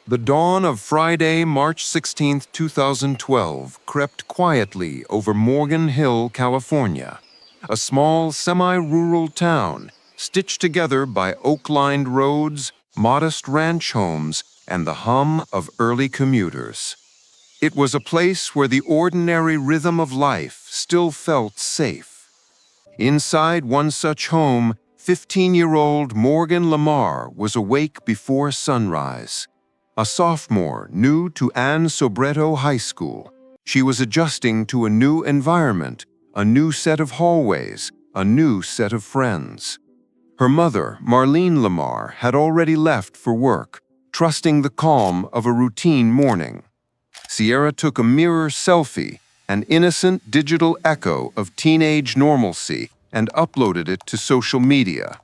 The dawn of Friday, March 16, 2012, crept quietly over Morgan Hill, California, a small, semi-rural town stitched together by oak-lined roads, modest ranch homes, and the hum of early commuters. It was a place where the ordinary rhythm of life still felt safe. Inside one such home, 15-year-old Morgan LaMar was awake before sunrise. A sophomore new to Ann Sobreto High School, she was adjusting to a new environment, a new set of hallways, a new set of friends. Her mother, Marlene LaMar, had already left for work, trusting the calm of a routine morning. Sierra took a mirror selfie, an innocent digital echo of teenage normalcy, and uploaded it to social media.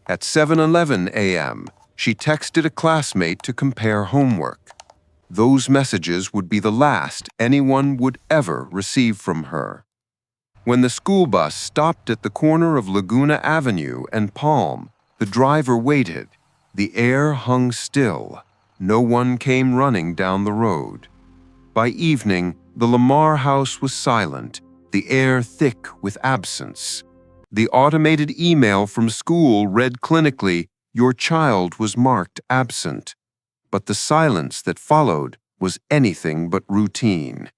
At 7:11 a.m., she texted a classmate to compare homework. Those messages would be the last anyone would ever receive from her. When the school bus stopped at the corner of Laguna Avenue and Palm, the driver waited. The air hung still. No one came running down the road. By evening, the LaMar house was silent, the air thick with absence. The automated email from school read clinically, "Your child was marked absent." But the silence that followed was anything but routine.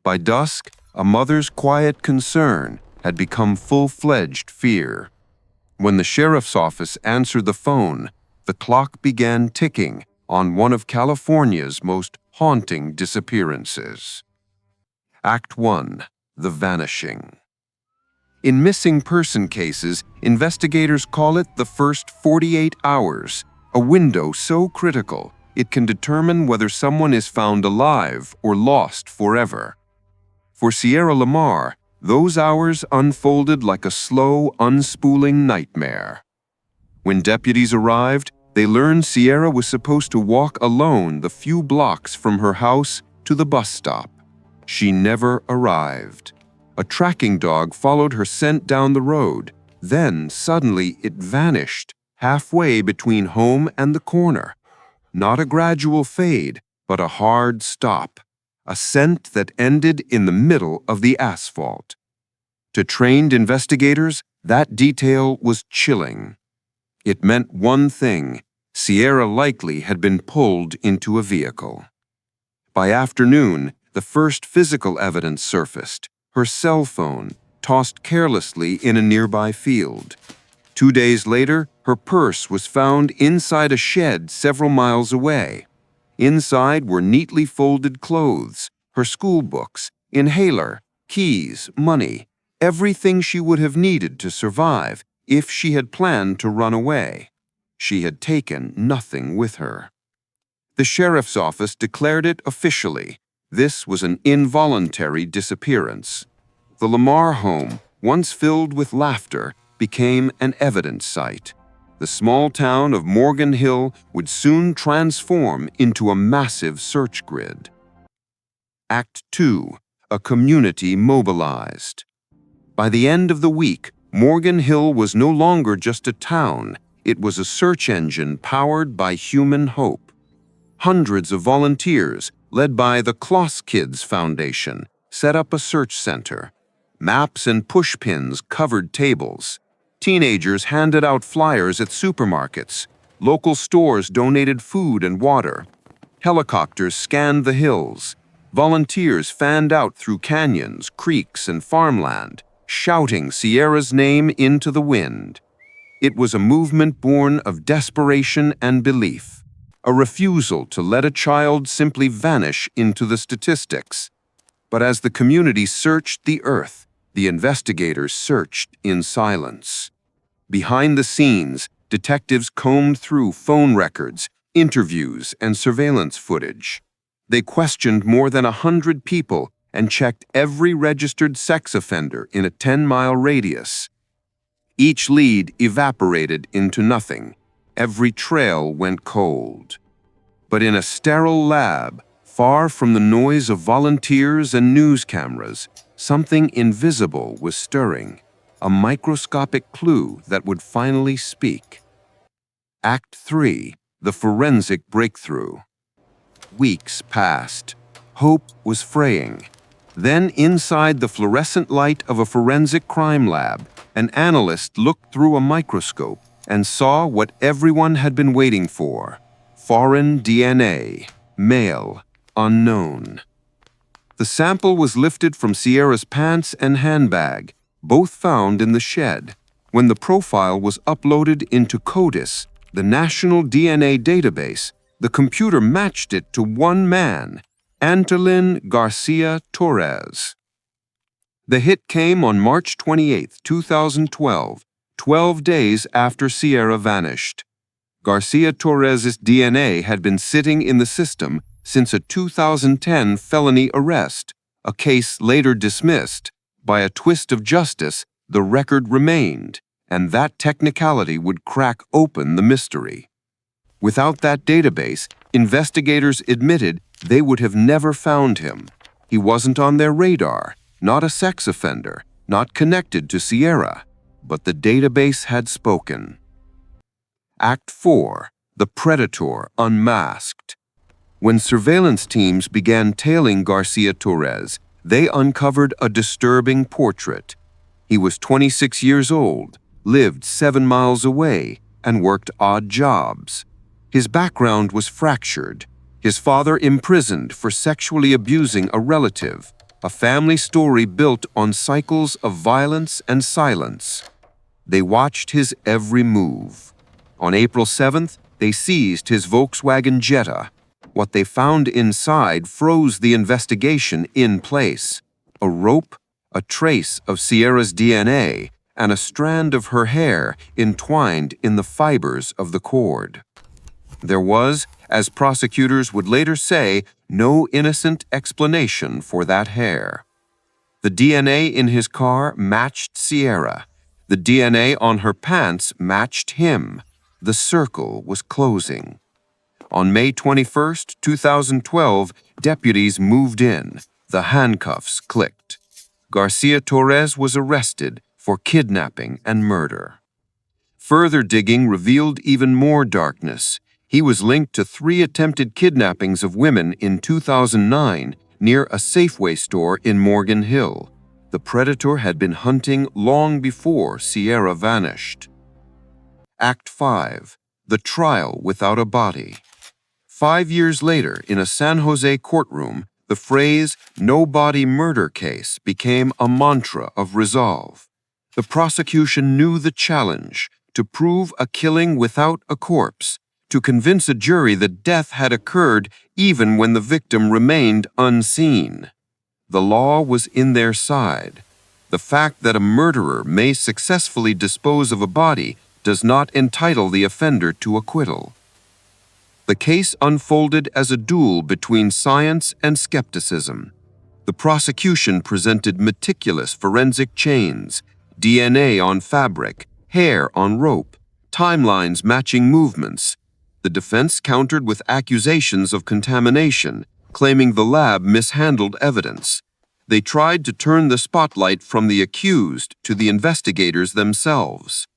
By dusk, a mother's quiet concern had become full-fledged fear. When the sheriff's office answered the phone, the clock began ticking on one of California's most haunting disappearances. Act 1. The Vanishing. In missing person cases, investigators call it the first 48 hours, a window so critical it can determine whether someone is found alive or lost forever. For Sierra LaMar, those hours unfolded like a slow, unspooling nightmare. When deputies arrived, they learned Sierra was supposed to walk alone the few blocks from her house to the bus stop. She never arrived. A tracking dog followed her scent down the road. Then, suddenly, it vanished, halfway between home and the corner. Not a gradual fade, but a hard stop. A scent that ended in the middle of the asphalt. To trained investigators, that detail was chilling. It meant one thing: Sierra likely had been pulled into a vehicle. By afternoon, the first physical evidence surfaced: her cell phone, tossed carelessly in a nearby field. 2 days later, her purse was found inside a shed several miles away. Inside were neatly folded clothes, her school books, inhaler, keys, money, everything she would have needed to survive if she had planned to run away. She had taken nothing with her. The sheriff's office declared it officially. This was an involuntary disappearance. The LaMar home, once filled with laughter, became an evidence site. The small town of Morgan Hill would soon transform into a massive search grid. Act 2. A Community Mobilized. By the end of the week, Morgan Hill was no longer just a town. It was a search engine powered by human hope. Hundreds of volunteers, led by the Kloss Kids Foundation, set up a search center. Maps and pushpins covered tables. Teenagers handed out flyers at supermarkets. Local stores donated food and water. Helicopters scanned the hills. Volunteers fanned out through canyons, creeks, and farmland, shouting Sierra's name into the wind. It was a movement born of desperation and belief, a refusal to let a child simply vanish into the statistics. But as the community searched the earth, the investigators searched in silence. Behind the scenes, detectives combed through phone records, interviews, and surveillance footage. They questioned more than 100 people and checked every registered sex offender in a 10-mile radius. Each lead evaporated into nothing. Every trail went cold. But in a sterile lab, far from the noise of volunteers and news cameras, something invisible was stirring, a microscopic clue that would finally speak. Act 3. The Forensic Breakthrough. Weeks passed. Hope was fraying. Then, inside the fluorescent light of a forensic crime lab, an analyst looked through a microscope and saw what everyone had been waiting for: foreign DNA, male, unknown. The sample was lifted from Sierra's pants and handbag, both found in the shed. When the profile was uploaded into CODIS, the national DNA database, the computer matched it to one man, Antolin Garcia-Torres. The hit came on March 28, 2012, 12 days after Sierra vanished. Garcia-Torres' DNA had been sitting in the system since a 2010 felony arrest, a case later dismissed. By a twist of justice, the record remained, and that technicality would crack open the mystery. Without that database, investigators admitted they would have never found him. He wasn't on their radar, not a sex offender, not connected to Sierra, but the database had spoken. Act 4. The Predator Unmasked. When surveillance teams began tailing Garcia-Torres, they uncovered a disturbing portrait. He was 26 years old, lived 7 miles away, and worked odd jobs. His background was fractured. His father imprisoned for sexually abusing a relative, a family story built on cycles of violence and silence. They watched his every move. On April 7th, they seized his Volkswagen Jetta. What they found inside froze the investigation in place: a rope, a trace of Sierra's DNA, and a strand of her hair entwined in the fibers of the cord. There was, as prosecutors would later say, no innocent explanation for that hair. The DNA in his car matched Sierra. The DNA on her pants matched him. The circle was closing. On May 21, 2012, deputies moved in. The handcuffs clicked. Garcia-Torres was arrested for kidnapping and murder. Further digging revealed even more darkness. He was linked to 3 attempted kidnappings of women in 2009 near a Safeway store in Morgan Hill. The Predator had been hunting long before Sierra vanished. Act 5. The Trial Without a Body. 5 years later, in a San Jose courtroom, the phrase "no body murder case" became a mantra of resolve. The prosecution knew the challenge: to prove a killing without a corpse, to convince a jury that death had occurred even when the victim remained unseen. The law was in their side. The fact that a murderer may successfully dispose of a body does not entitle the offender to acquittal. The case unfolded as a duel between science and skepticism. The prosecution presented meticulous forensic chains, DNA on fabric, hair on rope, timelines matching movements. The defense countered with accusations of contamination, claiming the lab mishandled evidence. They tried to turn the spotlight from the accused to the investigators themselves.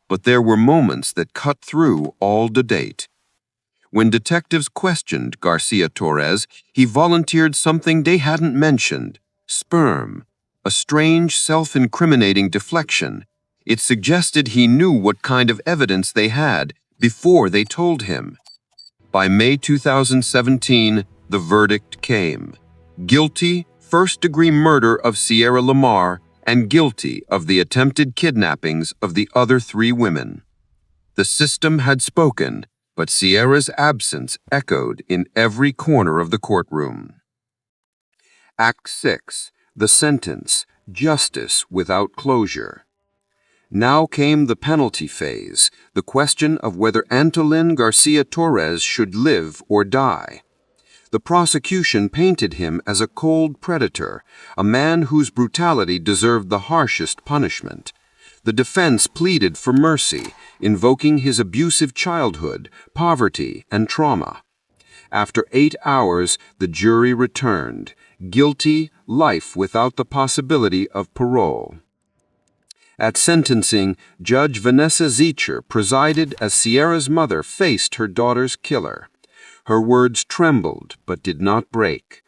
But there were moments that cut through all debate. When detectives questioned Garcia-Torres, he volunteered something they hadn't mentioned: sperm, a strange self-incriminating deflection. It suggested he knew what kind of evidence they had before they told him. By May 2017, the verdict came: guilty, first-degree murder of Sierra LaMar, and guilty of the attempted kidnappings of the other 3 women. The system had spoken, but Sierra's absence echoed in every corner of the courtroom. Act 6. The Sentence: Justice Without Closure. Now came the penalty phase, the question of whether Antolin Garcia-Torres should live or die. The prosecution painted him as a cold predator, a man whose brutality deserved the harshest punishment. The defense pleaded for mercy, invoking his abusive childhood, poverty, and trauma. After 8 hours, the jury returned: guilty, life without the possibility of parole. At sentencing, Judge Vanessa Zecher presided as Sierra's mother faced her daughter's killer. Her words trembled but did not break.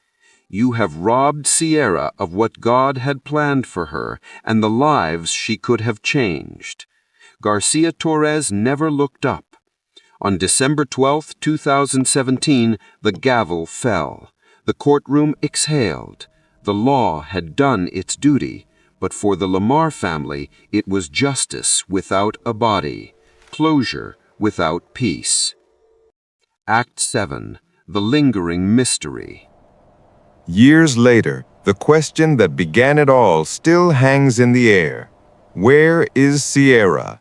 You have robbed Sierra of what God had planned for her and the lives she could have changed. Garcia-Torres never looked up. On December 12, 2017, the gavel fell. The courtroom exhaled. The law had done its duty, but for the LaMar family, it was justice without a body, closure without peace. Act 7. The Lingering Mystery. Years later, the question that began it all still hangs in the air. Where is Sierra?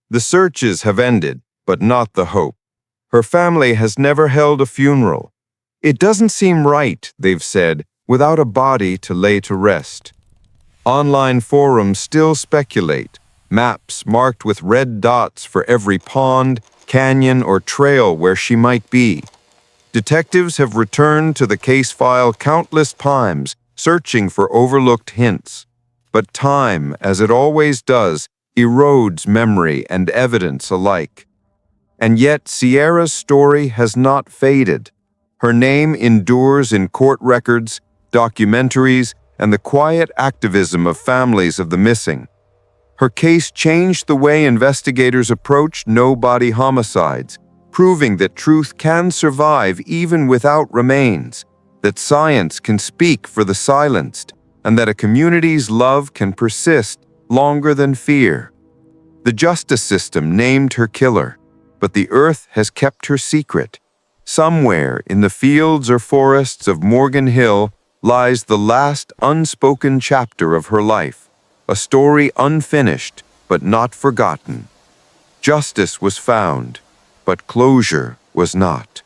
The searches have ended, but not the hope. Her family has never held a funeral. It doesn't seem right, they've said, without a body to lay to rest. Online forums still speculate, maps marked with red dots for every pond, canyon, or trail where she might be. Detectives have returned to the case file countless times, searching for overlooked hints. But time, as it always does, erodes memory and evidence alike. And yet Sierra's story has not faded. Her name endures in court records, documentaries, and the quiet activism of families of the missing. Her case changed the way investigators approached no-body homicides, proving that truth can survive even without remains, that science can speak for the silenced, and that a community's love can persist longer than fear. The justice system named her killer, but the earth has kept her secret. Somewhere in the fields or forests of Morgan Hill lies the last unspoken chapter of her life, a story unfinished but not forgotten. Justice was found, but closure was not.